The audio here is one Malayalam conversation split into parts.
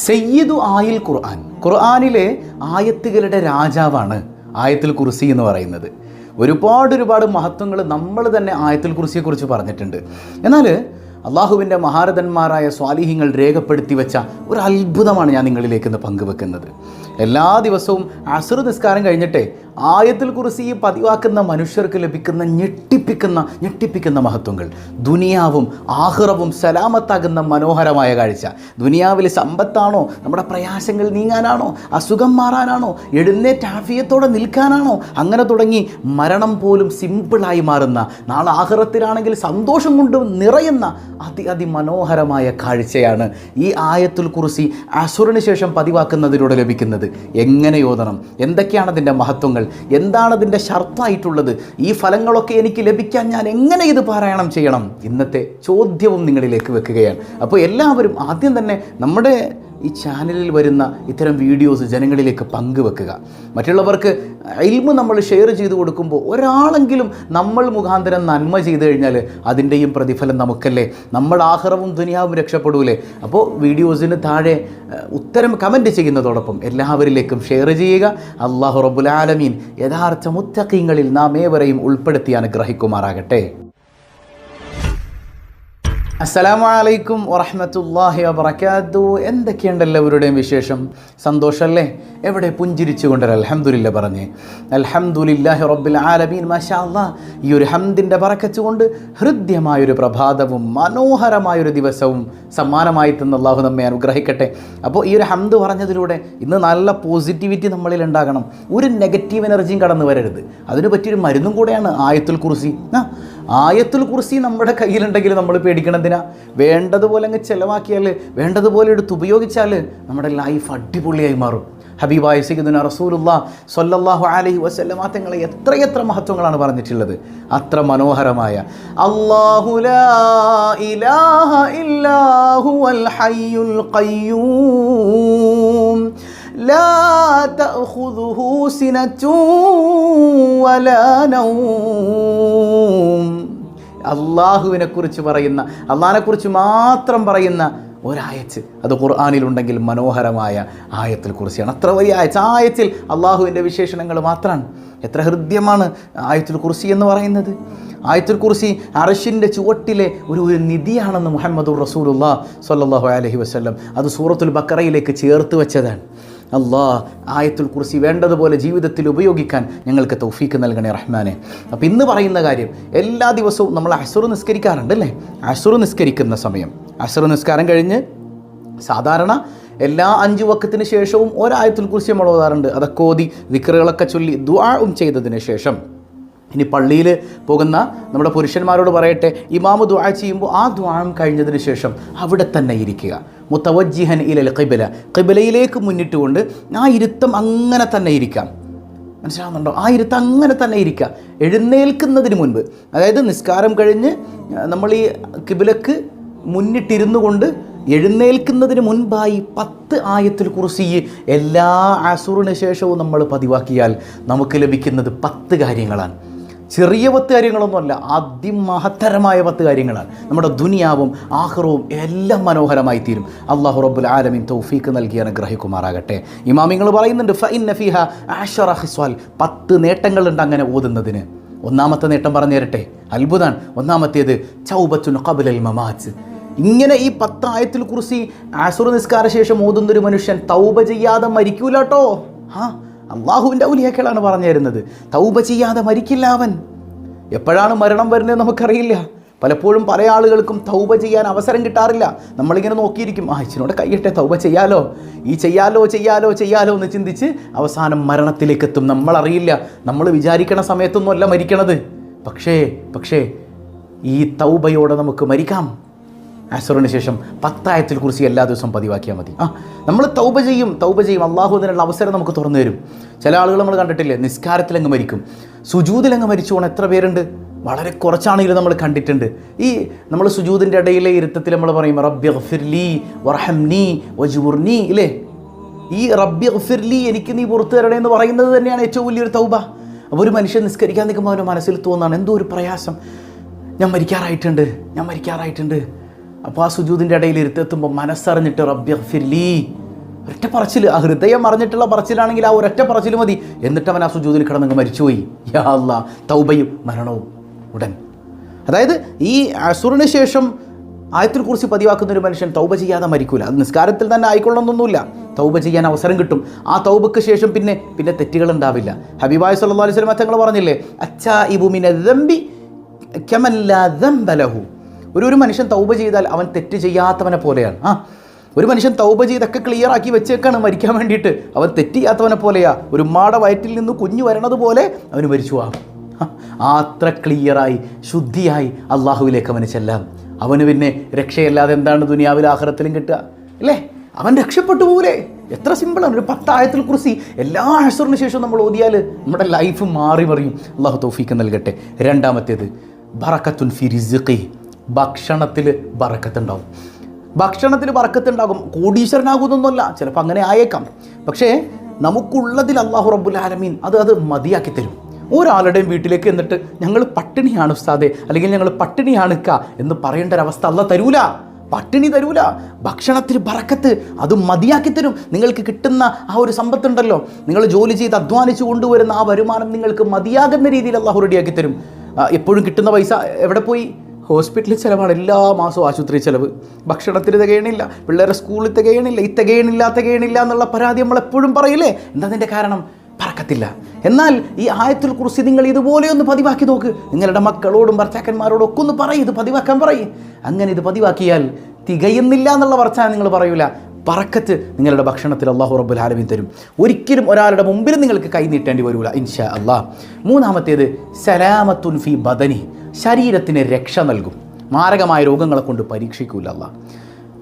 സയ്യിദു ആയിൽ ഖുർആൻ, ഖുർആനിലെ ആയത്തുകളുടെ രാജാവാണ് ആയത്തുൽ കുർസി എന്ന് പറയുന്നത്. ഒരുപാട് മഹത്വങ്ങൾ നമ്മൾ തന്നെ ആയത്തുൽ കുർസിയെക്കുറിച്ച് പറഞ്ഞിട്ടുണ്ട്. എന്നാൽ അള്ളാഹുവിൻ്റെ മഹാരഥന്മാരായ സ്വാലിഹീങ്ങൾ രേഖപ്പെടുത്തി വെച്ച ഒരു അത്ഭുതമാണ് ഞാൻ നിങ്ങളിലേക്ക് ഇന്ന് പങ്കുവെക്കുന്നത്. എല്ലാ ദിവസവും അസ്ർ നിസ്കാരം കഴിഞ്ഞിട്ടേ ആയത്തുൽ കുർസി പതിവാക്കുന്ന മനുഷ്യർക്ക് ലഭിക്കുന്ന ഞെട്ടിപ്പിക്കുന്ന മഹത്വങ്ങൾ, ദുനിയാവും ആഖിറവും സലാമത്താകുന്ന മനോഹരമായ കാഴ്ച. ദുനിയാവിൽ സമ്പത്താണോ, നമ്മുടെ പ്രയാസങ്ങൾ നീങ്ങാനാണോ, അസുഖം മാറാനാണോ, എഴുന്നേറ്റ് ആഫിയത്തോടെ നിൽക്കാനാണോ, അങ്ങനെ തുടങ്ങി മരണം പോലും സിമ്പിളായി മാറുന്ന, നാളെ ആഖിറത്തിലാണെങ്കിൽ സന്തോഷം കൊണ്ട് നിറയുന്ന അതിമനോഹരമായ കാഴ്ചയാണ് ഈ ആയത്തുൽ കുർസി അസ്റിന് ശേഷം പതിവാക്കുന്നതിലൂടെ ലഭിക്കുന്നത്. എങ്ങനെ ഓതണം, എന്തൊക്കെയാണ് അതിൻ്റെ മഹത്വങ്ങൾ, എന്താണ് അതിൻ്റെ ഷർത്തായിട്ടുള്ളത്, ഈ ഫലങ്ങളൊക്കെ എനിക്ക് ലഭിക്കാൻ ഞാൻ എങ്ങനെ ഇത് പാരായണം ചെയ്യണം, ഇന്നത്തെ ചോദ്യവും നിങ്ങളിലേക്ക് വെക്കുകയാണ്. അപ്പോൾ എല്ലാവരും ആദ്യം തന്നെ നമ്മുടെ ഈ ചാനലിൽ വരുന്ന ഇത്തരം വീഡിയോസ് ജനങ്ങളിലേക്ക് പങ്കുവെക്കുക. മറ്റുള്ളവർക്ക് ഇൽമ് നമ്മൾ ഷെയർ ചെയ്ത് കൊടുക്കുമ്പോൾ ഒരാളെങ്കിലും നമ്മൾ മുഖാന്തരം നന്മ ചെയ്തു കഴിഞ്ഞാൽ അതിൻ്റെയും പ്രതിഫലം നമുക്കല്ലേ, നമ്മൾ ആഖിറവും ദുനിയാവും രക്ഷപ്പെടൂലേ. അപ്പോൾ വീഡിയോസിന് താഴെ ഉത്തരം കമൻറ്റ് ചെയ്യുന്നതോടൊപ്പം എല്ലാവരിലേക്കും ഷെയർ ചെയ്യുക. അല്ലാഹു റബ്ബുൽ ആലമീൻ യഥാർത്ഥ മുത്തഖീങ്ങളിൽ നാം ഏവരെയും ഉൾപ്പെടുത്തി അനുഗ്രഹിക്കുമാറാകട്ടെ. അസ്സലാമു അലൈക്കും വറഹ്മത്തുള്ളാഹി വബറകാതുഹു. എന്തൊക്കെയുണ്ട് എല്ലാവരുടെയും വിശേഷം? സന്തോഷമല്ലേ? എവിടെ പുഞ്ചിരിച്ചു കൊണ്ടൊരു അൽഹംദുലില്ലാ പറഞ്ഞേ. അൽഹംദുലില്ലാഹി റബ്ബിൽ ആലമീൻ. മാഷാ അല്ലാഹ്. ഈ ഒരു ഹംദിൻ്റെ ബറക്കത്ത് കൊണ്ട് ഹൃദ്യമായൊരു പ്രഭാതവും മനോഹരമായൊരു ദിവസവും സമ്മാനമായി തന്ന അല്ലാഹു നമ്മെ അനുഗ്രഹിക്കട്ടെ. അപ്പോൾ ഈ ഒരു ഹംദ് പറഞ്ഞതിലൂടെ ഇന്ന് നല്ല പോസിറ്റിവിറ്റി നമ്മളിൽ ഉണ്ടാകണം. ഒരു നെഗറ്റീവ് എനർജിയും കടന്നു വരരുത്. അതിന് പറ്റിയൊരു മരുന്നും കൂടെയാണ് ആയത്തുൽ കുർസി. ആയത്തുൽ കുർസി നമ്മുടെ കയ്യിലുണ്ടെങ്കിൽ നമ്മൾ പേടിക്കണതിനാ? വേണ്ടതുപോലെ അങ്ങ് ചിലവാക്കിയാൽ, വേണ്ടതുപോലെ എടുത്ത് ഉപയോഗിച്ചാൽ നമ്മുടെ ലൈഫ് അടിപൊളിയായി മാറും. ഹബീബായ സയ്യിദുനാ റസൂലുള്ളാഹി സ്വല്ലല്ലാഹു അലൈഹി വസല്ലം തങ്ങളെ എത്രയെത്ര മഹത്വങ്ങളാണ് പറഞ്ഞിട്ടുള്ളത്. അത്ര മനോഹരമായ അല്ലാഹു ലാ ഇലാഹ ഇല്ലാ ഹുവൽ ഹയ്യുൽ ഖയ്യൂം ലാ തഅഖുദുഹു സിനത്തുൻ വലാ നൗം. അള്ളാഹുവിനെ കുറിച്ച് പറയുന്ന, അള്ളാഹിനെക്കുറിച്ച് മാത്രം പറയുന്ന ഒരായത്ത് അത് ഖുർആനിലുണ്ടെങ്കിൽ മനോഹരമായ ആയത്തുൽ കുർസിയാണ്. അത്ര വലിയ ആയത്ത്. ആയത്തിൽ അള്ളാഹുവിൻ്റെ വിശേഷണങ്ങൾ മാത്രമാണ്. എത്ര ഹൃദ്യമാണ് ആയത്തുൽ കുർസി എന്ന് പറയുന്നത്. ആയത്തുൽ കുർസി അർശിൻ്റെ ചുവട്ടിലെ ഒരു നിധിയാണെന്ന് മുഹമ്മദുർ റസൂലുള്ളാഹി സ്വല്ലല്ലാഹു അലൈഹി വസല്ലം അത് സൂറത്തുൽ ബഖറയിലേക്ക് ചേർത്ത് വെച്ചതാണ്. ആയത്തുൽ കുർസി വേണ്ടതുപോലെ ജീവിതത്തിൽ ഉപയോഗിക്കാൻ ഞങ്ങൾക്ക് തൗഫീക്ക് നൽകണേ റഹ്മാനെ. അപ്പോൾ ഇന്ന് പറയുന്ന കാര്യം, എല്ലാ ദിവസവും നമ്മൾ അസ്ർ നിസ്കരിക്കാറുണ്ട് അല്ലേ? അസ്ർ നിസ്കരിക്കുന്ന സമയം, അസ്ർ നിസ്കാരം കഴിഞ്ഞ് സാധാരണ എല്ലാ 5 വഖത്തിന് ശേഷവും ഒരായത്തുൽ കുർസി നമ്മൾ ഓതാറുണ്ട്. അതൊക്കെ ഓതി ദിക്റുകളൊക്കെ ചൊല്ലി ദുആഉം ചെയ്തതിന് ശേഷം, ഇനി പള്ളിയിൽ പോകുന്ന നമ്മുടെ പുരുഷന്മാരോട് പറയട്ടെ, ഇമാമ് ദുആ ചെയ്യുമ്പോൾ ആ ദുആഉം കഴിഞ്ഞതിന് ശേഷം അവിടെ തന്നെ ഇരിക്കുക. മുത്തവജ്ജിഹൻ ഇലൽ ഖിബ്ല, ഖിബ്ലയിലേക്ക് മുന്നിട്ടുകൊണ്ട് ആ ഇരുത്തം അങ്ങനെ തന്നെ ഇരിക്കാം. മനസ്സിലാവുന്നുണ്ടോ? ആ ഇരുത്തം അങ്ങനെ തന്നെ ഇരിക്കുക. എഴുന്നേൽക്കുന്നതിന് മുൻപ്, അതായത് നിസ്കാരം കഴിഞ്ഞ് നമ്മൾ ഈ ഖിബ്ലക്ക് മുന്നിട്ടിരുന്നു കൊണ്ട് എഴുന്നേൽക്കുന്നതിന് മുൻപായി 10 ആയത്തുൽ കുർസി എല്ലാ അസ്റിന് ശേഷവും നമ്മൾ പതിവാക്കിയാൽ നമുക്ക് ലഭിക്കുന്നത് 10 കാര്യങ്ങളാണ്. ചെറിയ 10 കാര്യങ്ങളൊന്നുമല്ല, അതിമഹത്തരമായ 10 കാര്യങ്ങളാണ്. നമ്മുടെ ദുനിയാവും ആഖിറവും എല്ലാം മനോഹരമായി തീരും. അല്ലാഹു റബ്ബുൽ ആലമീൻ തൗഫീക്ക് നൽകി അനുഗ്രഹിക്കുമാറാകട്ടെ. ഇമാമിങ്ങൾ പറയുന്നുണ്ട്, ഫഇന്ന ഫീഹാ 10 ഖിസ്വാൽ, 10 നേട്ടങ്ങളുണ്ട് അങ്ങനെ ഓതുന്നതിന്. ഒന്നാമത്തെ നേട്ടം പറഞ്ഞു തരട്ടെ, അത്ഭുതമാണ്. ഒന്നാമത്തേത് തൗബത്തുൻ ഖബ്ലൽ മമാത്ത്. ഇങ്ങനെ ഈ 10 ആയത്തുൽ കുർസി അസ്ർ നിസ്കാര ശേഷം ഓതുന്നൊരു മനുഷ്യൻ തൗബ ചെയ്യാതെ മരിക്കൂല കേട്ടോ. അള്ളാഹുവിൻ്റെ ഔലിയാക്കളാണ് പറഞ്ഞു തരുന്നത്. തൗബ ചെയ്യാതെ മരിക്കില്ല അവൻ. എപ്പോഴാണ് മരണം വരുന്നത് നമുക്കറിയില്ല. പലപ്പോഴും പല ആളുകൾക്കും തൗബ ചെയ്യാൻ അവസരം കിട്ടാറില്ല. നമ്മളിങ്ങനെ നോക്കിയിരിക്കും, ഇച്ചിനോടെ കയ്യട്ടെ, തൗബ ചെയ്യാലോ, ഈ ചെയ്യാലോ എന്ന് ചിന്തിച്ച് അവസാനം മരണത്തിലേക്ക് എത്തും. നമ്മളറിയില്ല, നമ്മൾ വിചാരിക്കണ സമയത്തൊന്നുമല്ല മരിക്കണത്. പക്ഷേ ഈ തൗബയോടെ നമുക്ക് മരിക്കാം. അസ്റിന് ശേഷം 10 ആയത്തുൽ കുർസി എല്ലാ ദിവസവും പതിവാക്കിയാൽ മതി. നമ്മൾ തൗബ ചെയ്യും. അള്ളാഹു അതിനുള്ള അവസരം നമുക്ക് തുറന്നു തരും. ചില ആളുകൾ നമ്മൾ കണ്ടിട്ടില്ലേ, നിസ്കാരത്തിലങ്ങ് മരിക്കും, സുജൂദിലങ്ങ് മരിച്ചു പോകണം. എത്ര പേരുണ്ട്? വളരെ കുറച്ചാണെങ്കിലും നമ്മൾ കണ്ടിട്ടുണ്ട്. ഈ നമ്മൾ സുജൂദിൻ്റെ ഇടയിലെ ഇരുത്തത്തിൽ നമ്മൾ പറയും റബ്ബി ഗഫിർലി വർഹംനി വജ്ബുർനി ഇല്ലേ? ഈ റബ്ബി ഗഫിർലി, എനിക്ക് നീ പുറത്തു തരണേ എന്ന് പറയുന്നത് തന്നെയാണ് ഏറ്റവും വലിയൊരു തൗബ. അപ്പോൾ ഒരു മനുഷ്യൻ നിസ്കരിക്കാൻ നിൽക്കുമ്പോൾ അവൻ്റെ മനസ്സിൽ തോന്നാണ്, എന്തോ ഒരു പ്രയാസം, ഞാൻ മരിക്കാറായിട്ടുണ്ട്. അപ്പോൾ ആ സുജൂദിൻ്റെ ഇടയിൽ ഇരുത്തെത്തുമ്പോൾ മനസ്സറിഞ്ഞിട്ട് റബ്ബി ഗഫിർലി ഒരൊറ്റ പറച്ചിൽ, ആ ഹൃദയം അറിഞ്ഞിട്ടുള്ള പറച്ചിലാണെങ്കിൽ ആ ഒരൊറ്റ പറച്ചിൽ മതി. എന്നിട്ട് അവൻ ആ സുജൂദിൽ കിടന്നങ്ങ് മരിച്ചുപോയി. യാ അല്ലാഹ്, തൗബയും മരണവും ഉടൻ. അതായത് ഈ അസുറിന് ശേഷം ആയത്തുൽ കുർസി പതിവാക്കുന്ന ഒരു മനുഷ്യൻ തൗബ ചെയ്യാതെ മരിക്കൂല. അത് നിസ്കാരത്തിൽ തന്നെ ആയിക്കൊള്ളണമെന്നൊന്നുമില്ല, തൗബ ചെയ്യാൻ അവസരം കിട്ടും. ആ തൗബക്ക് ശേഷം പിന്നെ തെറ്റുകൾ ഉണ്ടാവില്ല. ഹബീബായ സല്ലല്ലാഹു അലൈഹി വസല്ലം തങ്ങൾ പറഞ്ഞില്ലേ, അച്ചാഇബു മിനദ്ദംബി കമൻ ലാ ദംബ ലഹു. ഒരു മനുഷ്യൻ തൗബ ചെയ്താൽ അവൻ തെറ്റ് ചെയ്യാത്തവനെ പോലെയാണ്. ഒരു മനുഷ്യൻ തൗബ ചെയ്തൊക്കെ ക്ലിയർ ആക്കി വെച്ചേക്കാണ് മരിക്കാൻ വേണ്ടിയിട്ട്, അവൻ തെറ്റ് ചെയ്യാത്തവനെ പോലെയാ. ഒരു ഉമ്മാടെ വയറ്റിൽ നിന്ന് കുഞ്ഞു വരണത് പോലെ അവന് മരിച്ചു പോകാം. അത്ര ക്ലിയറായി ശുദ്ധിയായി അള്ളാഹുവിലേക്ക് അവന് ചെല്ലാം. അവന് പിന്നെ രക്ഷയല്ലാതെ എന്താണ് ദുനിയാവിൽ ആഖിറത്തിലും കിട്ടുക അല്ലേ? അവൻ രക്ഷപ്പെട്ടു പോകൂലേ? എത്ര സിമ്പിളാണ്. ഒരു 10 ആയത്തുൽ കുർസി എല്ലാ അശ്റിന് ശേഷം നമ്മൾ ഓതിയാൽ നമ്മുടെ ലൈഫ് മാറി മറിയും. അള്ളാഹു തൗഫീഖ് നൽകട്ടെ. രണ്ടാമത്തേത് ബറക്കത്തുൻ ഫി റിസ്ഖി. ഭക്ഷണത്തിൽ ബറക്കത്തുണ്ടാവും. ഭക്ഷണത്തിൽ ബറക്കത്തുണ്ടാകും. കോടീശ്വരനാകുന്നൊന്നുമല്ല, ചിലപ്പോൾ അങ്ങനെ ആയേക്കാം. പക്ഷേ നമുക്കുള്ളതിൽ അള്ളാഹു റബ്ബുൽ ആലമീൻ അത് മതിയാക്കി തരും. ഒരാളുടെയും വീട്ടിലേക്ക് എന്നിട്ട് ഞങ്ങൾ പട്ടിണിയാണ് ഉസ്താദെ, അല്ലെങ്കിൽ ഞങ്ങൾ പട്ടിണിയാണ് എന്ന് പറയേണ്ട ഒരവസ്ഥ അള്ളാഹ് തരൂല. പട്ടിണി തരൂല. ഭക്ഷണത്തിൽ ബറക്കത്ത്, അത് മതിയാക്കി തരും. നിങ്ങൾക്ക് കിട്ടുന്ന ആ ഒരു സമ്പത്തുണ്ടല്ലോ, നിങ്ങൾ ജോലി ചെയ്ത് അധ്വാനിച്ച് കൊണ്ടുവരുന്ന ആ വരുമാനം നിങ്ങൾക്ക് മതിയാകുന്ന രീതിയിൽ അള്ളാഹു റെഡിയാക്കി തരും. എപ്പോഴും കിട്ടുന്ന പൈസ എവിടെ പോയി? ഹോസ്പിറ്റലിൽ ചിലവാണ്, എല്ലാ മാസവും ആശുപത്രി ചിലവ്. ഭക്ഷണത്തിന് തികയണില്ല, പിള്ളേരെ സ്കൂളിൽ തികയണില്ല, ഈ തികയണില്ല എന്നുള്ള പരാതി നമ്മളെപ്പോഴും പറയില്ലേ? എന്താ അതിൻ്റെ കാരണം? പറക്കത്തില്ല. എന്നാൽ ഈ ആയത്തുൽ കുർസി നിങ്ങൾ ഇതുപോലെ ഒന്ന് പതിവാക്കി നോക്ക്. നിങ്ങളുടെ മക്കളോടും ഭർത്താക്കന്മാരോടും ഒക്കെ ഒന്ന് പറയും, ഇത് പതിവാക്കാൻ പറയും. അങ്ങനെ ഇത് പതിവാക്കിയാൽ തികയുന്നില്ല എന്നുള്ള വർച്ചാണ് നിങ്ങൾ പറയൂല. പറക്കത്ത് നിങ്ങളുടെ ഭക്ഷണത്തിൽ അള്ളാഹു റബ്ബുൽ ആലമീൻ തരും. ഒരിക്കലും ഒരാളുടെ മുമ്പിൽ നിങ്ങൾക്ക് കൈ നീട്ടേണ്ടി വരൂല ഇൻഷാ അള്ളാഹ്. മൂന്നാമത്തേത് സലാമത്തുൻ ഫി ബദനി. ശരീരത്തിന് രക്ഷ നൽകും. മാരകമായ രോഗങ്ങളെ കൊണ്ട് പരീക്ഷിക്കൂല അള്ളാഹ്.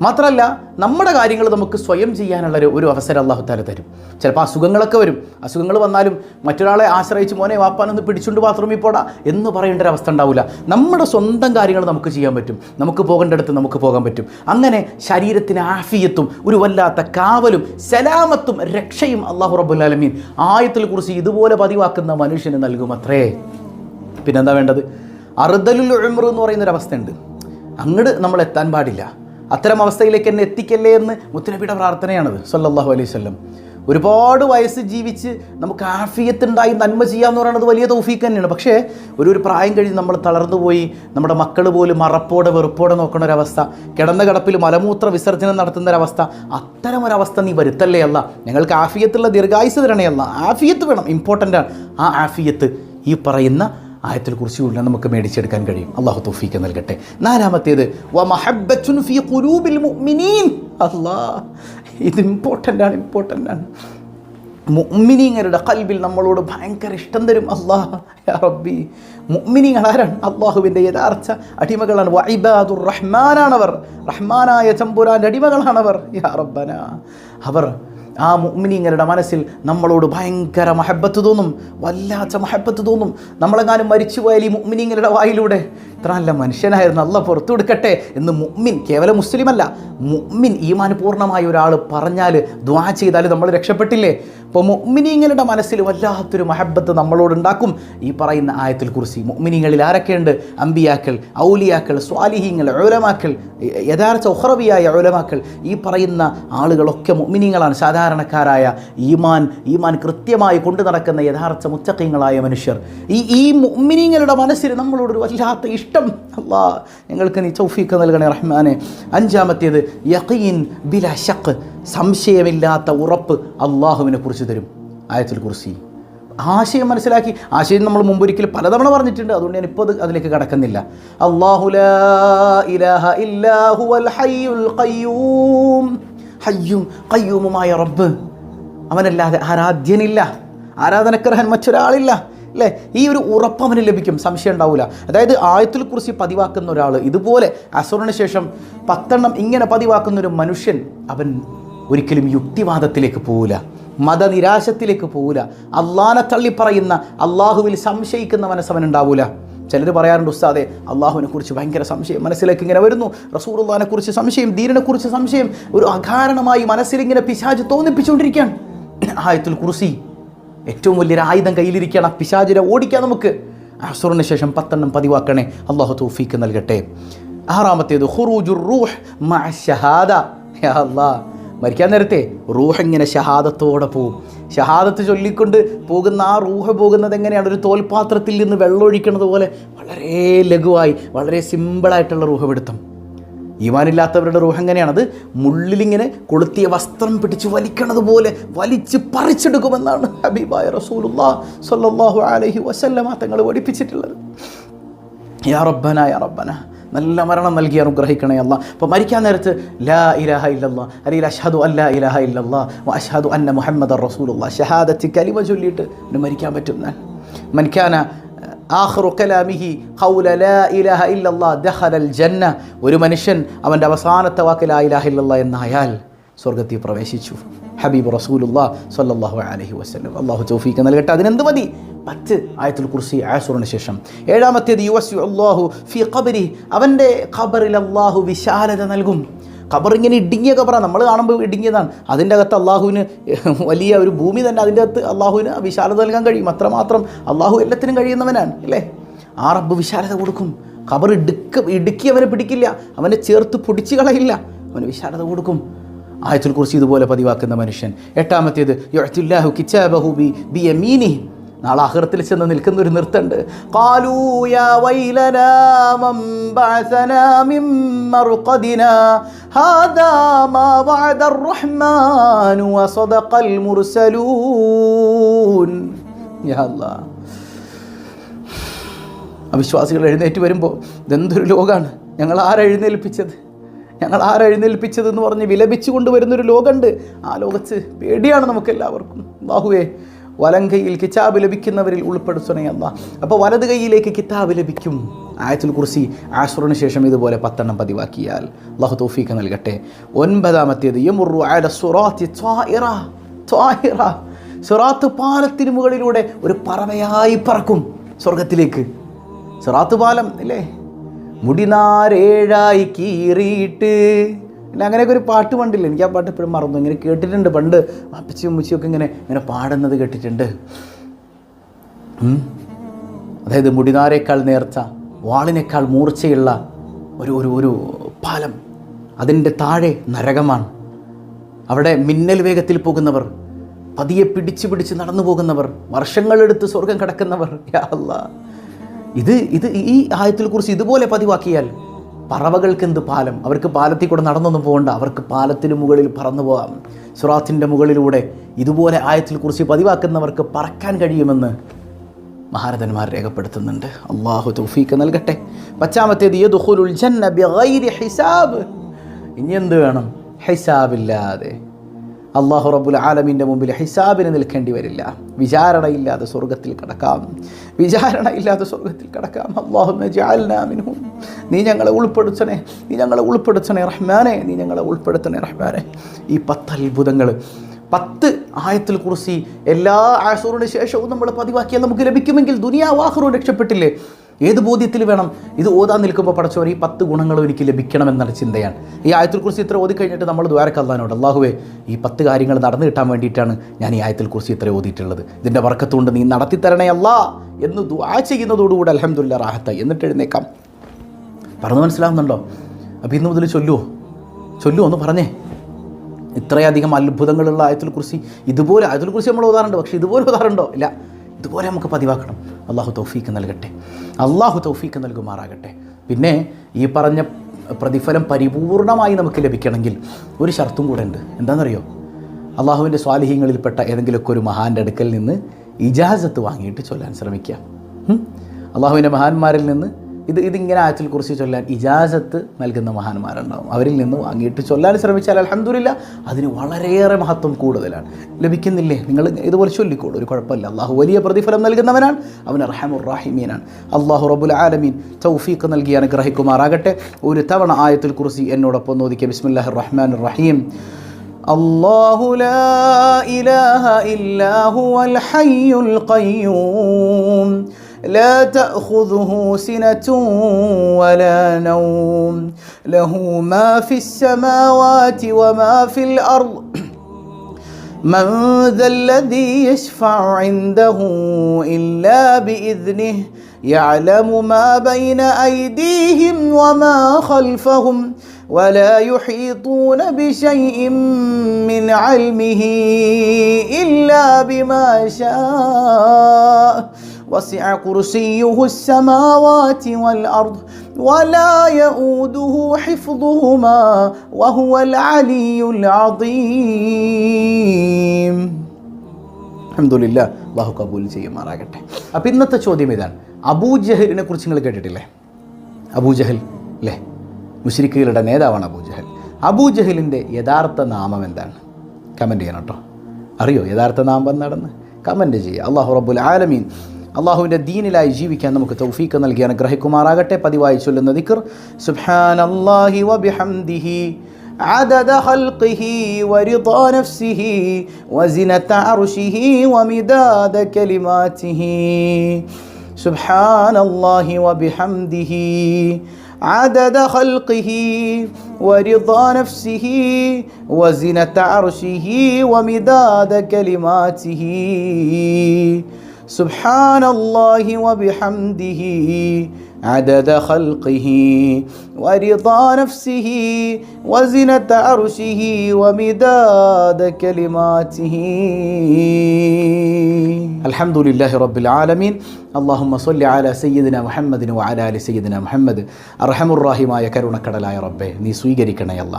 മാത്രമല്ല നമ്മുടെ കാര്യങ്ങൾ നമുക്ക് സ്വയം ചെയ്യാനുള്ള ഒരു അവസരം അള്ളാഹു തആല തരും. ചിലപ്പോൾ അസുഖങ്ങളൊക്കെ വരും. അസുഖങ്ങൾ വന്നാലും മറ്റൊരാളെ ആശ്രയിച്ച് മോനെ വാപ്പാനൊന്ന് പിടിച്ചുകൊണ്ട് ബാത്റൂമിൽ പോടാ എന്ന് പറയേണ്ട ഒരു അവസ്ഥ ഉണ്ടാവില്ല. നമ്മുടെ സ്വന്തം കാര്യങ്ങൾ നമുക്ക് ചെയ്യാൻ പറ്റും. നമുക്ക് പോകേണ്ടടുത്ത് നമുക്ക് പോകാൻ പറ്റും. അങ്ങനെ ശരീരത്തിന് ആഫിയത്തും ഒരു വല്ലാത്ത കാവലും സലാമത്തും രക്ഷയും അള്ളാഹു റബ്ബുൽ ആലമീൻ ആയത്തുൽ കുർസി ഇതുപോലെ പതിവാക്കുന്ന മനുഷ്യന് നൽകും അത്രേ. പിന്നെന്താ വേണ്ടത്? അർദലുൽ ഉംർ എന്ന് പറയുന്നൊരവസ്ഥയുണ്ട്. അങ്ങോട്ട് നമ്മൾ എത്താൻ പാടില്ല. അത്തരം അവസ്ഥയിലേക്ക് എന്നെ എത്തിക്കല്ലേ എന്ന് മുത്തുനബിയുടെ പ്രാർത്ഥനയാണത് സല്ലല്ലാഹു അലൈഹി വസല്ലം. ഒരുപാട് വയസ്സ് ജീവിച്ച് നമുക്ക് ആഫിയത്തുണ്ടായി നന്മ ചെയ്യാമെന്ന് പറയുന്നത് വലിയ തൗഫീഖ് തന്നെയാണ്. പക്ഷേ ഒരു പ്രായം കഴിഞ്ഞ് നമ്മൾ തളർന്നു പോയി, നമ്മുടെ മക്കൾ പോലും മറപ്പോടെ വെറുപ്പോടെ നോക്കുന്ന ഒരവസ്ഥ, കിടന്ന കിടപ്പിൽ മലമൂത്ര വിസർജനം നടത്തുന്ന ഒരവസ്ഥ, അത്തരം ഒരവസ്ഥ നീ വരുത്തല്ലേ അല്ല. ഞങ്ങൾക്ക് ആഫിയത്തുള്ള ദീർഘായുസ് തരണേ അല്ല. ആഫിയത്ത് വേണം, ഇമ്പോർട്ടൻ്റാണ്. ആ ആഫിയത്ത് ഈ പറയുന്ന ആയത്തുൽ കുർസിയിൽ നമുക്ക് മേടിച്ചെടുക്കാൻ കഴിയും. അള്ളാഹു തൗഫീഖ് നൽകട്ടെ. നാലാമത്തേത് വമഹബ്ബത്തുൻ ഫീ ഖുലൂബിൽ മുഅ്മിനീൻ. അല്ലാഹ്, ഇത് ഇമ്പോർട്ടൻ്റാണ്. മുഅ്മിനീങ്ങളുടെ ഖൽബിൽ നമ്മളോട് ഭയങ്കര ഇഷ്ടം തരും അല്ലാഹ്. യാ റബ്ബി, മുഅ്മിനീങ്ങൾ ആരാണ്? അള്ളാഹുവിൻ്റെ യഥാർത്ഥ അടിമകളാണ്. വഇബാദുർ റഹ്മാനാണവർ, റഹ്മാനായ ചമ്പുരാൻ്റെ അടിമകളാണവർ. യാ റബ്ബന, അവർ ആ മുഅ്മിനീങ്ങളുടെ മനസ്സിൽ നമ്മളോട് ഭയങ്കര മഹബത്ത് തോന്നും, വല്ലാത്ത മഹബത്ത് തോന്നും. നമ്മളെങ്ങാനും മരിച്ചുപോയാൽ ഈ മുഅ്മിനീങ്ങളുടെ വായിലൂടെ ഇത്ര നല്ല മനുഷ്യനായിരുന്നു, അല്ലാഹ് പുറത്തു കൊടുക്കട്ടെ എന്ന് മുഅ്മിൻ, കേവലം മുസ്ലിമല്ല, മുഅ്മിൻ ഈമാൻ പൂർണ്ണമായ ഒരാൾ പറഞ്ഞാൽ ദുആ ചെയ്താൽ നമ്മൾ രക്ഷപ്പെട്ടില്ലേ? അപ്പോൾ മുഅ്മിനീങ്ങളുടെ മനസ്സിൽ വല്ലാത്തൊരു മഹബത്ത് നമ്മളോടുണ്ടാക്കും ഈ പറയുന്ന ആയത്തുൽ കുർസി. മുഅ്മിനീങ്ങളിൽ ആരൊക്കെയുണ്ട്? അംബിയാക്കൾ, ഔലിയാക്കൾ, സ്വാലിഹീങ്ങൾ, ഉലമാക്കൾ, യഥാർത്ഥ ഉഖ്റവിയായ ഉലമാക്കൾ. ഈ പറയുന്ന ആളുകളൊക്കെ മുഅ്മിനീങ്ങളാണ്. സാധാരണക്കാരായ ഈമാൻ കൃത്യമായി കൊണ്ടു നടക്കുന്ന യഥാർത്ഥ മുത്തഖീങ്ങളായ മനുഷ്യർ. ഈ മുഅ്മിനീങ്ങളുടെ മനസ്സിൽ നമ്മളോടൊരു വല്ലാത്ത ഇഷ്ടം. അല്ലാഹ്, ഞങ്ങൾക്ക് നീ തൗഫീഖ് നൽകണേ റഹ്മാനെ. അഞ്ചാമത്തേത് യഖീൻ ബിലാ ശഖ്. സംശയമില്ലാത്ത ഉറപ്പ് അള്ളാഹുവിനെ കുറിച്ച് തരും ആയത്തുൽ കുർസി. ആശയം മനസ്സിലാക്കി, ആശയം നമ്മൾ മുമ്പൊരിക്കൽ പലതവണ പറഞ്ഞിട്ടുണ്ട്, അതുകൊണ്ട് ഞാൻ ഇപ്പോൾ അതിലേക്ക് കടക്കുന്നില്ല. അല്ലാഹു ലാ ഇലാഹ ഇല്ലാ ഹുവൽ ഹയ്യുൽ ഖയ്യൂം. ഹയ്യും ഖയ്യൂമുമായ റബ്ബ്, അവനല്ലാതെ ആരാധ്യനില്ല, ആരാധനക്കർഹൻ മറ്റൊരാളില്ല അല്ലേ? ഈ ഒരു ഉറപ്പ് അവന് ലഭിക്കും, സംശയം ഉണ്ടാവില്ല. അതായത് ആയത്തുൽ കുർസി പതിവാക്കുന്ന ഒരാൾ, ഇതുപോലെ അസുറിന് ശേഷം 10 ഇങ്ങനെ പതിവാക്കുന്ന ഒരു മനുഷ്യൻ, അവൻ ഒരിക്കലും യുക്തിവാദത്തിലേക്ക് പോവില്ല, മതനിരാശത്തിലേക്ക് പോവില്ല, അള്ളാനെ തള്ളിപ്പറയുന്ന, അള്ളാഹുവിൽ സംശയിക്കുന്ന മനസ്സവനുണ്ടാവില്ല. ചിലർ പറയാറുണ്ട്, ഉസ്താദെ അള്ളാഹുവിനെ കുറിച്ച് ഭയങ്കര സംശയം മനസ്സിലേക്ക് ഇങ്ങനെ വരുന്നു, റസൂലുള്ളാഹിനെ കുറിച്ച് സംശയം, ദീനിനെ കുറിച്ച് സംശയം, ഒരു അകാരണമായി മനസ്സിലിങ്ങനെ പിശാച് തോന്നിപ്പിച്ചുകൊണ്ടിരിക്കുകയാണ്. ആയത്തുൽ കുർസി ഏറ്റവും വലിയൊരു ആയുധം കയ്യിലിരിക്കുകയാണ്, പിശാചിനെ ഓടിക്കാൻ നമുക്ക്. അസുറിന് ശേഷം 10 പതിവാക്കണേ. അള്ളാഹു തൗഫീഖ് നൽകട്ടെ. ആറാമത്തേത് ഖുറൂജുർ റൂഹ് മഅ ശഹാദ. യാ അല്ലാഹ്, മരിക്കാൻ നേരത്തെ റൂഹ് ഇങ്ങനെ ഷഹാദത്തോടെ പോവും. ഷഹാദത്ത് ചൊല്ലിക്കൊണ്ട് പോകുന്ന ആ റൂഹ് പോകുന്നത് എങ്ങനെയാണ്? ഒരു തോൽപാത്രത്തിൽ നിന്ന് വെള്ളം ഒഴിക്കുന്നത് പോലെ വളരെ ലഘുവായി, വളരെ സിമ്പിളായിട്ടുള്ള റൂഹ് പിടുത്തം. ഈമാനില്ലാത്തവരുടെ റൂഹ് എങ്ങനെയാണ്? അത് മുള്ളിലിങ്ങനെ കൊളുത്തിയ വസ്ത്രം പിടിച്ച് വലിക്കണത് പോലെ വലിച്ച് പറിച്ചെടുക്കുമെന്നാണ് ഹബീബായ റസൂലുള്ളാഹി സ്വല്ലല്ലാഹു അലൈഹി വസല്ലമ തങ്ങൾ പഠിപ്പിച്ചിട്ടുള്ളത്. യാ റബ്ബന യാ റബ്ബന, നല്ല മരണം നൽകി അനുഗ്രഹിക്കണേ അല്ലാഹ്. അപ്പോൾ മരിക്കാൻ നേരത്ത് ലാ ഇലാഹ ഇല്ലല്ലാഹ് അല്ലെങ്കിൽ അഷ്ഹദു അൻ ലാ ഇലാഹ ഇല്ലല്ലാഹ് വ അഷ്ഹദു അന്ന മുഹമ്മദർ റസൂലുള്ളാഹ് ഷഹാദത്ത് കലിമ ചൊല്ലിയിട്ട് മരിക്കാൻ പറ്റും. മൻ കാന ആഖിറു കലാമിഹി ഖൗല ലാ ഇലാഹ ഇല്ലല്ലാഹ് ദഖലൽ ജന്ന, ഒരു മനുഷ്യൻ അവൻ്റെ അവസാനത്തെ വാക്ക് ലാ ഇലാഹ ഇല്ലല്ലാഹ് എന്നായാൽ സ്വർഗ്ഗത്തിൽ പ്രവേശിച്ചു. ഹബീബ് റസൂലുള്ളാഹി സ്വല്ലല്ലാഹു അലൈഹി വസല്ലം. അല്ലാഹു തൗഫീഖ് നൽകട്ടെ. അതിനെന്ത് മതി? 10 ആയത്തുൽ കുർസി ആസുറിന് ശേഷം. 7-ാമത്തേത് യുവസ്യു അല്ലാഹു ഫീ ഖബരി, അവൻ്റെ ഖബറിൽ അല്ലാഹു വിശാലത നൽകും. ഖബർ ഇങ്ങനെ ഇടുങ്ങിയ ഖബറാണ്, നമ്മൾ കാണുമ്പോൾ ഇടുങ്ങിയതാണ്. അതിൻ്റെ അകത്ത് അള്ളാഹുവിന് വലിയ ഒരു ഭൂമി തന്നെ, അതിൻ്റെ അകത്ത് അള്ളാഹുവിന് വിശാലത നൽകാൻ കഴിയും. അത്രമാത്രം അള്ളാഹു എല്ലാത്തിനും കഴിയുന്നവനാണ് അല്ലേ? ആ റബ്ബ് വിശാലത കൊടുക്കും. ഖബർ ഇടുക്കി അവനെ പിടിക്കില്ല, അവനെ ചേർത്ത് പൊടിച്ച് കളയില്ല, അവന് വിശാലത കൊടുക്കും. ആയത്തുൽ കുർസി ഇതുപോലെ പതിവാക്കുന്ന മനുഷ്യൻ. 8-ാമത്തേത് യുഅ്തില്ലാഹു കിതാബഹു ബിയമീനിഹി, നാളെ ആഖിറത്തിൽ ചെന്ന് നിൽക്കുന്ന ഒരു നിർത്തുണ്ട്. ഖാലൂ യാ വൈലനാ മൻ ബഅസനാ മിൻ മർഖദിനാ ഹാദാ മാ വഅദർ റഹ്മാനു വസദഖൽ മുർസലൂൻ. യാ അല്ലാഹ്, അവിശ്വാസികൾ എഴുന്നേറ്റ് വരുമ്പോൾ ഇതെന്തൊരു ലോകമാണ്, ഞങ്ങൾ ആരെഴുന്നേൽപ്പിച്ചതെന്ന് പറഞ്ഞ് വിലപിച്ചു കൊണ്ടുവരുന്നൊരു ലോകമുണ്ട്. ആ ലോകത്ത് പേടിയാണ് നമുക്കെല്ലാവർക്കും. അല്ലാഹുവേ, വലം കൈയിൽ കിതാബ് ലഭിക്കുന്നവരിൽ ഉൾപ്പെടുത്തണേ അല്ലാഹ്. അപ്പോൾ വലത് കൈയിലേക്ക് കിതാബ് ലഭിക്കും. ആയത്തുൽ കുർസി ആസുറിന് ശേഷം ഇതുപോലെ 10 പതിവാക്കിയാൽ അല്ലാഹു തൗഫീഖ് നൽകട്ടെ. 9-ാമത്തേത് യമുറു അല സിറാത്തി ത്വാഹിറ, സിറാത്ത് പാലത്തിന് മുകളിലൂടെ ഒരു പറവയായി പറക്കും സ്വർഗത്തിലേക്ക്. സിറാത്ത് പാലം ഇല്ലേ, മുടിനാരേഴായി കീറിയിട്ട് ഇല്ല, അങ്ങനെയൊക്കെ ഒരു പാട്ട് പണ്ടില്ല, എനിക്ക് ആ പാട്ട് എപ്പോഴും മറന്നു. ഇങ്ങനെ കേട്ടിട്ടുണ്ട് പണ്ട്, അപ്പച്ചിയും ഉമ്മച്ചിയൊക്കെ ഇങ്ങനെ പാടുന്നത് കേട്ടിട്ടുണ്ട്. അതായത് മുടിനാരേക്കാൾ നേർച്ച, വാളിനേക്കാൾ മൂർച്ചയുള്ള ഒരു പാലം, അതിൻ്റെ താഴെ നരകമാണ്. അവിടെ മിന്നൽ വേഗത്തിൽ പോകുന്നവർ, പതിയെ പിടിച്ച് നടന്നു പോകുന്നവർ, വർഷങ്ങളെടുത്ത് സ്വർഗം കടക്കുന്നവർ. യാ അല്ലാഹ്, ഇത് ഈ ആയത്തുൽ കുർസി ഇതുപോലെ പതിവാക്കിയാൽ പറവകൾക്ക് എന്ത് പാലം, അവർക്ക് പാലത്തിൽ കൂടെ നടന്നൊന്നും പോകണ്ട, അവർക്ക് പാലത്തിന് മുകളിൽ പറന്നു പോകാം. സിറാത്തിൻ്റെ മുകളിലൂടെ ഇതുപോലെ ആയത്തുൽ കുർസി പതിവാക്കുന്നവർക്ക് പറക്കാൻ കഴിയുമെന്ന് മഹാരഥന്മാർ രേഖപ്പെടുത്തുന്നുണ്ട്. അല്ലാഹു തൗഫീഖ് നൽകട്ടെ. 10-ാമത്തേത് യദ്ഖുലുൽ ജന്ന ബിഗൈരി ഹിസാബ്, ഇനി എന്ത് വേണം? ഹിസാബില്ലാതെ അല്ലാഹു റബ്ബുൽ ആലമീൻ്റെ മുമ്പിൽ ഹിസാബിന് നിൽക്കേണ്ടി വരില്ല. വിചാരണയില്ലാതെ സ്വർഗത്തിൽ കടക്കാം. അല്ലാഹുമ്മ ജഅൽനാ മിൻഹും, നീ ഞങ്ങളെ ഉൾപ്പെടുത്തണേ റഹ്മാനെ, ഈ 10 അത്ഭുതങ്ങൾ, 10 ആയത്തുൽ കുർസി എല്ലാ ആസുറിന് ശേഷവും നമ്മൾ പതിവാക്കിയാൽ നമുക്ക് ലഭിക്കുമെങ്കിൽ ദുനിയാവും ആഖിറവും രക്ഷപ്പെട്ടില്ലേ? ഏത് ബോധ്യത്തിൽ വേണം ഇത് ഓതാൻ നിൽക്കുമ്പോൾ പടച്ചവൻ ഈ 10 ഗുണങ്ങളും എനിക്ക് ലഭിക്കണമെന്നുള്ള ചിന്തയാണ്. ഈ ആയത്തുൽ കുർസി ഇത്ര ഓതി കഴിഞ്ഞിട്ട് നമ്മൾ ദുആക്ക് അല്ലാഹുവിനോട്, അല്ലാഹുവേ, ഈ 10 കാര്യങ്ങൾ നടന്നു കിട്ടാൻ വേണ്ടിയിട്ടാണ് ഞാൻ ഈ ആയത്തുൽ കുർസി ഇത്ര ഓതിയിട്ടുള്ളത്, ഇതിൻ്റെ ബർക്കത്തുകൊണ്ട് നീ നടത്തി തരണേ അല്ലാ എന്ന് ദുആ ചെയ്യുന്നതോടുകൂടി അൽഹംദുലില്ലാഹ് റാഹത്തായി, എന്നിട്ട് എഴുന്നേക്കാം. പറഞ്ഞു മനസ്സിലാവുന്നുണ്ടോ? അപ്പോൾ ഇന്ന് മുതൽ ചൊല്ലുമോ ഒന്ന് പറഞ്ഞേ. ഇത്രയധികം അത്ഭുതങ്ങളുള്ള ആയത്തുൽ കുർസി, ഇതുപോലെ ആയത്തുൽ കുർസി നമ്മൾ ഓതാറുണ്ട്, പക്ഷേ ഇതുപോലെ ഓതാറുണ്ടോ? ഇല്ല. ഇതുപോലെ നമുക്ക് പതിവാക്കണം. അല്ലാഹു തൗഫീഖ് നൽകട്ടെ, അല്ലാഹു തൗഫീഖ് നൽകുമാറാകട്ടെ. പിന്നെ ഈ പറഞ്ഞ പ്രതിഫലം പരിപൂർണമായി നമുക്ക് ലഭിക്കണമെങ്കിൽ ഒരു ഷർത്തും കൂടെ ഉണ്ട്. എന്താണെന്നറിയോ? അള്ളാഹുവിൻ്റെ സ്വാലിഹീങ്ങളിൽപ്പെട്ട ഏതെങ്കിലുമൊക്കെ ഒരു മഹാൻ്റെ അടുക്കൽ നിന്ന് ഇജാസത്ത് വാങ്ങിയിട്ട് ചൊല്ലാൻ ശ്രമിക്കുക. അള്ളാഹുവിൻ്റെ മഹാന്മാരിൽ നിന്ന് ഇതിങ്ങനെ ആയത്തുൽ കുർസി ചൊല്ലാൻ ഇജാസത്ത് നൽകുന്ന മഹാന്മാരുണ്ടാവും. അവരിൽ നിന്ന് വാങ്ങിയിട്ട് ചൊല്ലാൻ ശ്രമിച്ചാൽ അൽഹംദുലില്ലാ അതിന് വളരെയേറെ മഹത്വം കൂടുതലാണ്. ലഭിക്കുന്നില്ലേ? നിങ്ങൾ ഇതുപോലെ ചൊല്ലിക്കോളൂ, ഒരു കുഴപ്പമില്ല. അള്ളാഹു വലിയ പ്രതിഫലം നൽകുന്നവനാണ്, അവൻ അർഹമുർ റഹീമീനാണ്. അള്ളാഹു റബ്ബുൽ ആലമീൻ തൗഫീഖ് നൽകി അനുഗ്രഹിക്കുമാറാകട്ടെ. ഒരു തവണ ആയത്തുൽ കുർസി എന്നോടൊപ്പം നോദിക്കുക. ബിസ്മില്ലാഹിർ റഹ്മാനിർ റഹീം. അല്ലാഹു ലാ ഇലാഹ ഇല്ലാ ഹുവൽ ഹയ്യുൽ ഖയ്യൂം لا تأخذه سنة ولا نوم له ما في السماوات وما في الأرض من ذا الذي يشفع عنده إلا بإذنه يعلم ما بين أيديهم وما خلفهم ولا يحيطون بشيء من علمه إلا بما شاء وسع كرسيه السماوات والأرض ولا يؤوده حفظهما وهو العلي العظيم. അൽഹംദുലില്ലാഹ്, അല്ലാഹു കബൂൽ ചെയ്യുമാറാകട്ടെ. അപ്പോൾ ഇന്നത്തെ ചോദ്യം ഇതാണ്. അബൂജഹലിനെ കുറിച്ച് നിങ്ങൾ കേട്ടിട്ടില്ലേ? അബൂജഹൽ അല്ലേ, മുശ്രിക്കുകളുടെ നേതാവാണ് അബൂജഹൽ. അബൂജഹലിൻ്റെ യഥാർത്ഥ നാമം എന്താണ്? കമൻറ്റ് ചെയ്യണം കേട്ടോ. അറിയോ യഥാർത്ഥ നാമം എന്താണെന്ന്? കമൻറ്റ് ചെയ്യുക. അല്ലാഹു റബ്ബുൽ ആലമീൻ അള്ളാഹുവിൻ്റെ ദീനിലായി ജീവിക്കാൻ നമുക്ക് തൗഫീഖ് നൽകി അനുഗ്രഹിക്കുമാറാകട്ടെ. പതിവായി ചൊല്ലുന്ന ദിക്ർ സുബ്ഹാനല്ലാഹി വബിഹംദിഹി عدد خلقه ورضا نفسه وزنة عرشه ومداد كلماته. سبحان الله وبحمده عدد خلقه ورضا نفسه وزنة عرشه ومداد كلماته. سبحان الله وبحمده عدد خلقه ورضا نفسه وزنة عرشه ومداد كلماته. الحمد لله رب العالمين. اللهم صل على سيدنا محمد وعلى آل سيدنا محمد. അർഹമുർറഹീമായ കരുണക്കടലായ റബ്ബേ, നീ സ്വീകരിക്കണേ അല്ല.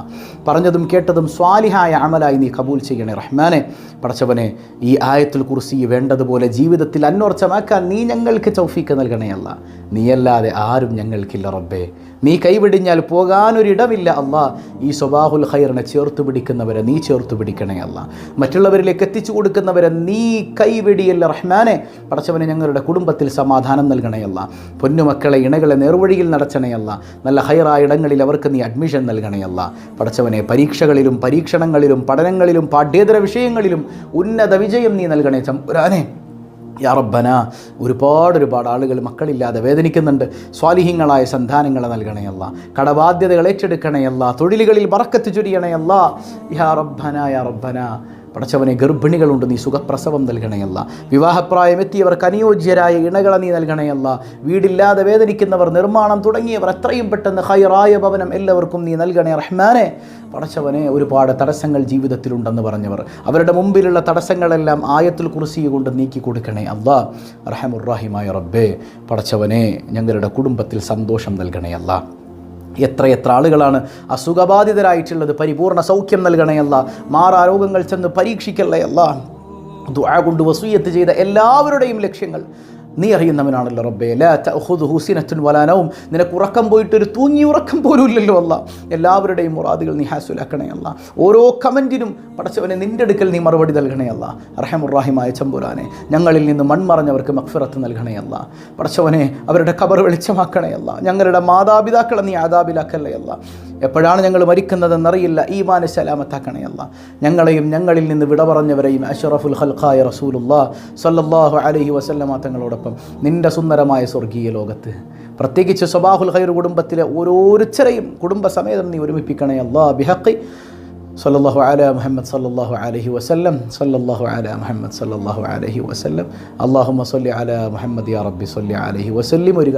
പറഞ്ഞതും കേട്ടതും സ്വാലിഹായ അമലായി നീ കബൂൽ ചെയ്യണേ റഹ്മാനെ. പടച്ചവനെ, ഈ ആയത്തുൽ കുർസി വേണ്ടതുപോലെ ജീവിതത്തിൽ അന്വർത്ഥമാക്കാൻ നീ ഞങ്ങൾക്ക് തൗഫീഖ് നൽകണേ അല്ല. നീയല്ലാതെ ആരും ഞങ്ങൾക്കില്ല റബ്ബേ. നീ കൈവിടിഞ്ഞാൽ പോകാനൊരിടമില്ല അല്ലാ. ഈ സ്വബാഹുൽ ഖൈറിനെ ചേർത്ത് പിടിക്കുന്നവരെ നീ ചേർത്ത് പിടിക്കണേ അല്ല. മറ്റുള്ളവരിലേക്ക് എത്തിച്ചു കൊടുക്കുന്നവരെ നീ കൈവിടിയല്ല റഹ്മാനെ. പടച്ചവനെ, ഞങ്ങളുടെ കുടുംബത്തിൽ സമാധാനം നൽകണയല്ല. പൊന്നുമക്കളെ, ഇണകളെ നേർവഴിയിൽ നടച്ചണയല്ല. നല്ല ഹൈറായ ഇടങ്ങളിൽ അവർക്ക് നീ അഡ്മിഷൻ നൽകണയല്ല. പടച്ചവനെ, പരീക്ഷകളിലും പരീക്ഷണങ്ങളിലും പഠനങ്ങളിലും പാഠ്യേതര വിഷയങ്ങളിലും ഉന്നത വിജയം നീ നൽകണേ തമ്പുരാനെ. യാ റബ്ബന, ഒരുപാട് ആളുകൾ മക്കളില്ലാതെ വേദനിക്കുന്നുണ്ട്. സ്വാലിഹീങ്ങളായ സന്താനങ്ങളെ നൽകണയല്ല. കടബാധ്യതകൾ ഏറ്റെടുക്കണയല്ല. തൊഴിലുകളിൽ ബറക്കത്ത് ചൊരിയണയല്ല. യാ റബ്ബന, യാ റബ്ബന. പടച്ചവനെ, ഗർഭിണികളുണ്ട്, നീ സുഖപ്രസവം നൽകണയല്ല. വിവാഹപ്രായമെത്തിയവർക്ക് അനുയോജ്യരായ ഇണകളെ നീ നൽകണയല്ല. വീടില്ലാതെ വേദനിക്കുന്നവർ, നിർമ്മാണം തുടങ്ങിയവർ എത്രയും പെട്ടെന്ന് ഹൈറായ ഭവനം എല്ലാവർക്കും നീ നൽകണേ റഹ്മാനെ. പടച്ചവനെ, ഒരുപാട് തടസ്സങ്ങൾ ജീവിതത്തിലുണ്ടെന്ന് പറഞ്ഞവർ, അവരുടെ മുമ്പിലുള്ള തടസ്സങ്ങളെല്ലാം ആയത്തുൽ കുർസി കൊണ്ട് നീക്കി കൊടുക്കണേ അല്ലാ. റഹമുർറഹീമായ റബ്ബേ, പടച്ചവനെ, ഞങ്ങളുടെ കുടുംബത്തിൽ സന്തോഷം നൽകണേ അല്ലാ. എത്ര ആളുകളാണ് അസുഖബാധിതരായിട്ടുള്ളത്. പരിപൂർണ്ണ സൗഖ്യം നൽകണയല്ല. മാറാരോഗങ്ങൾ ചെന്ന് പരീക്ഷിക്കല്ലയല്ല. ദുആ കൊണ്ട് വസിയ്യത്ത് ചെയ്ത എല്ലാവരുടെയും ലക്ഷ്യങ്ങൾ നീ അറിയുന്നവനാണല്ലോ റബ്ബേ. ലാ തഅഖുദുഹു സിനത്തുൻ വലാ നൗം. നിനക്ക് ഉറക്കം പോയിട്ടൊരു തൂങ്ങി ഉറക്കം പോലും ഇല്ലല്ലോ അല്ല. എല്ലാവരുടെയും മുറാദുകൾ നീ ഹാസുലാക്കണേ അല്ല. ഓരോ കമൻറ്റിനും പടച്ചവനെ നിൻ്റെ അടുക്കൽ നീ മറുപടി നൽകണേ അല്ല. റഹമുർറഹീമായ ചമ്പുരാനെ, ഞങ്ങളിൽ നിന്ന് മൺമറഞ്ഞവർക്ക് മഗ്ഫിറത്ത് നൽകണേ അല്ല. പടച്ചവനെ, അവരുടെ ഖബർ വെളിച്ചമാക്കണേ അല്ല. ഞങ്ങളുടെ മാതാപിതാക്കളെ നീ ആദാബിലാക്കല്ലേ അല്ല. എപ്പോഴാണ് ഞങ്ങൾ മരിക്കുന്നതെന്നറിയില്ല. ഈമാൻ സലാമത്താക്കണേ അല്ല. ഞങ്ങളെയും ഞങ്ങളിൽ നിന്ന് വിട പറഞ്ഞവരെയും അഷ്റഫുൽ ഖൽഖായ റസൂലുള്ളാഹി സ്വല്ലല്ലാഹു അലൈഹി വസല്ലമ തങ്ങളോടൊപ്പം നിൻ്റെ സുന്ദരമായ സ്വർഗീയ ലോകത്ത്, പ്രത്യേകിച്ച് സ്വബാഹുൽ ഖൈർ കുടുംബത്തിലെ ഓരോരുത്തരെയും കുടുംബസമേതം നീ ഒരുമിപ്പിക്കണേ അല്ലാ. ബിഹഖി സല്ലല്ലാഹു അലാ മുഹമ്മദ് സല്ലല്ലാഹു അലൈഹി വസല്ലം. സല്ലല്ലാഹു അലാ മുഹമ്മദ് സല്ലല്ലാഹു അലൈഹി വസല്ലം. അല്ലാഹുമ്മ സ്വല്ലി അലാ മുഹമ്മദ് യാ റബ്ബി സ്വല്ലി അലൈഹി വസല്ലിം. ഒരു